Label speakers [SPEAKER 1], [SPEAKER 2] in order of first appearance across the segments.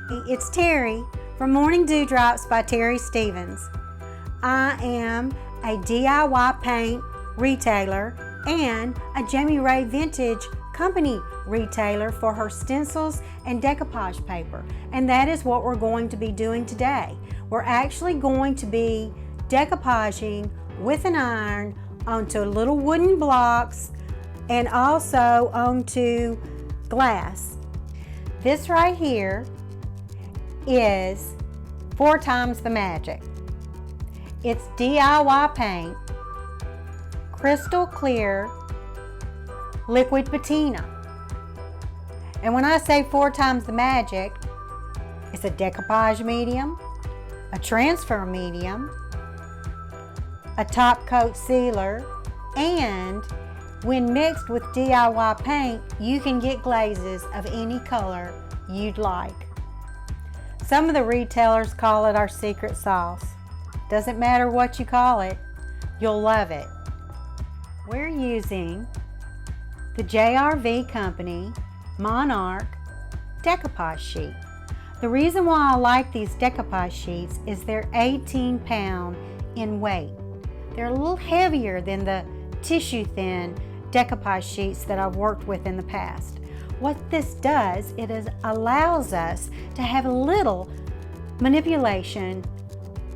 [SPEAKER 1] It's Terri from Morning Dewdrops by Terri Stevens. I am a DIY paint retailer and a Jami Ray Vintage company retailer for her stencils and decoupage paper, and that is what we're going to be doing today. We're actually going to be decoupaging with an iron onto little wooden blocks and also onto glass. This right here is 4 times the magic. It's DIY paint, crystal clear, liquid patina. And when I say 4 times the magic, it's a decoupage medium, a transfer medium, a top coat sealer, and when mixed with DIY paint, you can get glazes of any color you'd like. Some of the retailers call it our secret sauce. Doesn't matter what you call it, you'll love it. We're using the JRV Company Monarch decoupage sheet. The reason why I like these decoupage sheets is they're 18 pound in weight. They're a little heavier than the tissue thin decoupage sheets that I've worked with in the past. What this does, allows us to have a little manipulation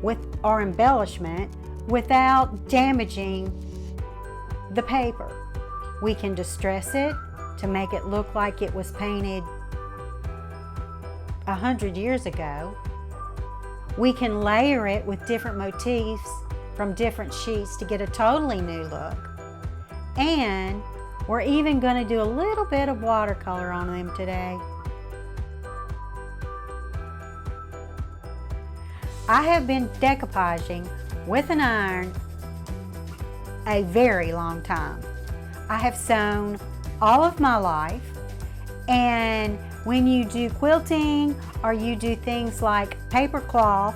[SPEAKER 1] with our embellishment without damaging the paper. We can distress it to make it look like it was painted 100 years ago. We can layer it with different motifs from different sheets to get a totally new look. And we're even going to do a little bit of watercolor on them today. I have been decoupaging with an iron a very long time. I have sewn all of my life, and when you do quilting or you do things like paper cloth,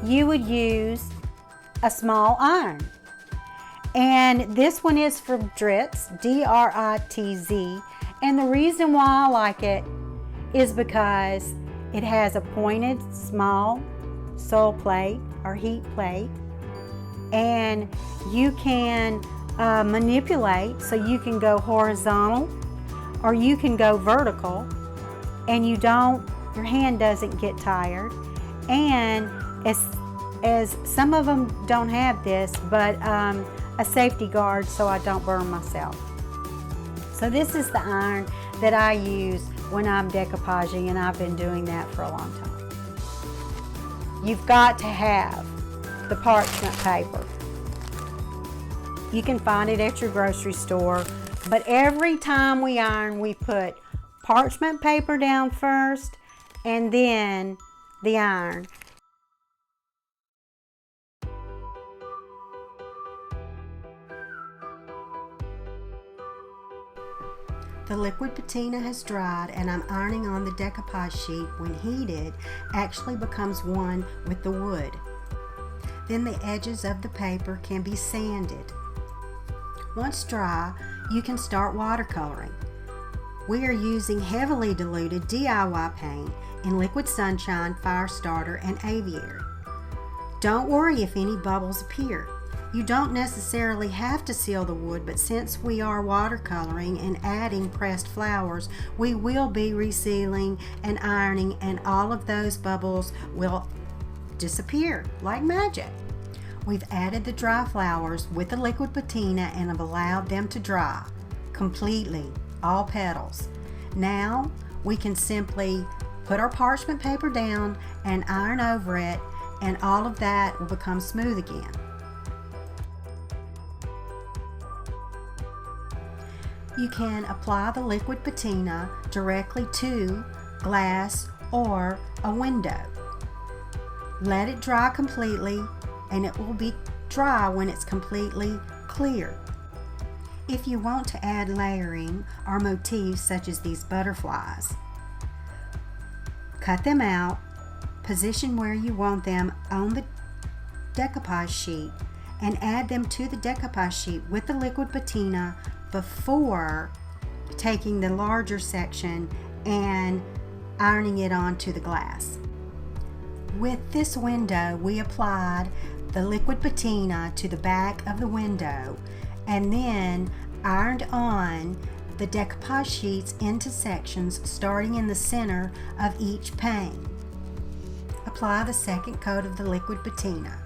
[SPEAKER 1] you would use a small iron. And this one is from Dritz, D-R-I-T-Z, and the reason why I like it is because it has a pointed small sole plate or heat plate, and you can manipulate, so you can go horizontal or you can go vertical, and your hand doesn't get tired. And as some of them don't have this, but a safety guard so I don't burn myself. So this is the iron that I use when I'm decoupaging, and I've been doing that for a long time. You've got to have the parchment paper. You can find it at your grocery store, but every time we iron, we put parchment paper down first and then the iron. The liquid patina has dried, and I'm ironing on the decoupage sheet. When heated, actually becomes one with the wood. Then the edges of the paper can be sanded. Once dry, you can start watercoloring. We are using heavily diluted DIY paint in Liquid Sunshine, Firestarter, and Aviary. Don't worry if any bubbles appear. You don't necessarily have to seal the wood, but since we are watercoloring and adding pressed flowers, we will be resealing and ironing, and all of those bubbles will disappear like magic. We've added the dry flowers with the liquid patina and have allowed them to dry completely, all petals. Now we can simply put our parchment paper down and iron over it, and all of that will become smooth again. You can apply the liquid patina directly to glass or a window. Let it dry completely, and it will be dry when it's completely clear. If you want to add layering or motifs such as these butterflies, cut them out, position where you want them on the decoupage sheet, and add them to the decoupage sheet with the liquid patina before taking the larger section and ironing it onto the glass. With this window, we applied the liquid patina to the back of the window and then ironed on the decoupage sheets into sections starting in the center of each pane. Apply the second coat of the liquid patina.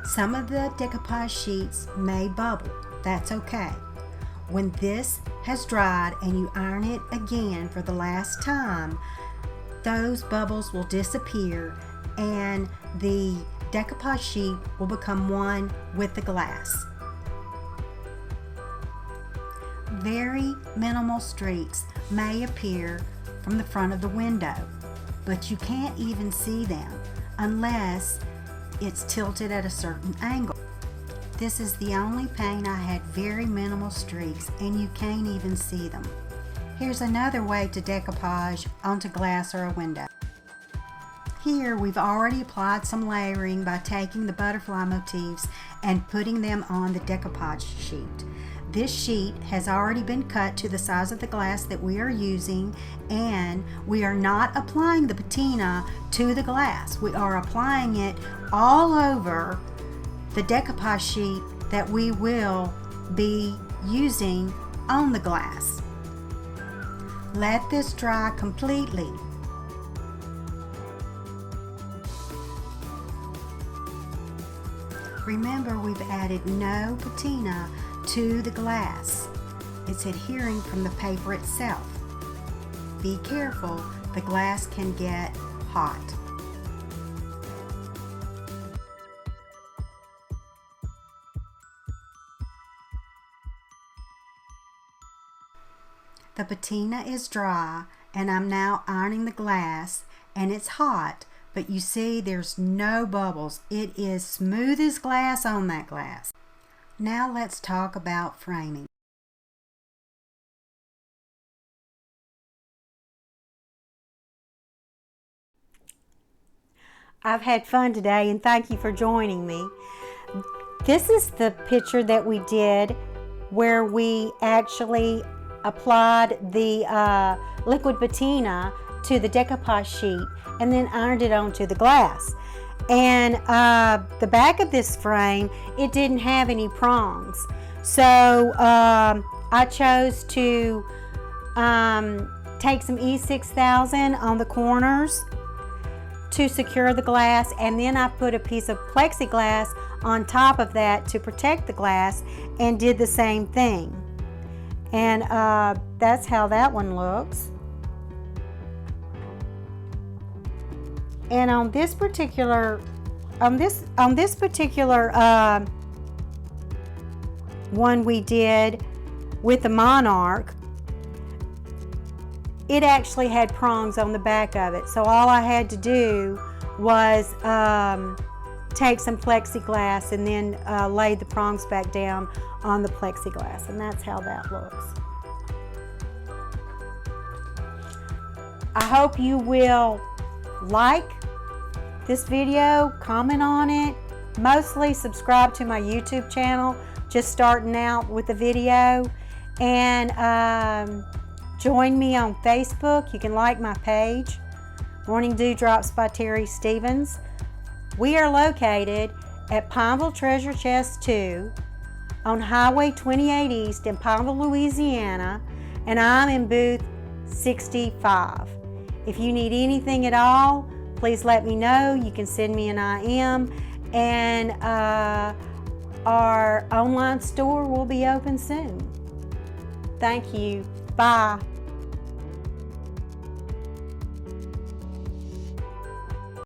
[SPEAKER 1] Some of the decoupage sheets may bubble. That's okay. When this has dried and you iron it again for the last time, those bubbles will disappear and the decoupage sheet will become one with the glass. Very minimal streaks may appear from the front of the window, but you can't even see them unless it's tilted at a certain angle. This is the only pane I had very minimal streaks and you can't even see them. Here's another way to decoupage onto glass or a window. Here we've already applied some layering by taking the butterfly motifs and putting them on the decoupage sheet. This sheet has already been cut to the size of the glass that we are using, and we are not applying the patina to the glass. We are applying it all over the decoupage sheet that we will be using on the glass. Let this dry completely. Remember, we've added no patina to the glass. It's adhering from the paper itself. Be careful, the glass can get hot. The patina is dry and I'm now ironing the glass, and it's hot, but you see there's no bubbles. It is smooth as glass on that glass. Now let's talk about framing. I've had fun today and thank you for joining me. This is the picture that we did where we actually applied the liquid patina to the decoupage sheet and then ironed it onto the glass. And the back of this frame, it didn't have any prongs. So I chose to take some E6000 on the corners to secure the glass, and then I put a piece of plexiglass on top of that to protect the glass and did the same thing. And that's how that one looks. And on this particular one we did with the Monarch, it actually had prongs on the back of it. So all I had to do was take some plexiglass and then lay the prongs back down on the plexiglass, and that's how that looks. I hope you will like this video, comment on it, mostly subscribe to my YouTube channel, just starting out with the video, and join me on Facebook. You can like my page, Morning Dewdrops by Terri Stevens. We are located at Pineville Treasure Chest 2 on Highway 28 East in Pineville, Louisiana, and I'm in booth 65. If you need anything at all, please let me know. You can send me an IM, and our online store will be open soon. Thank you. Bye.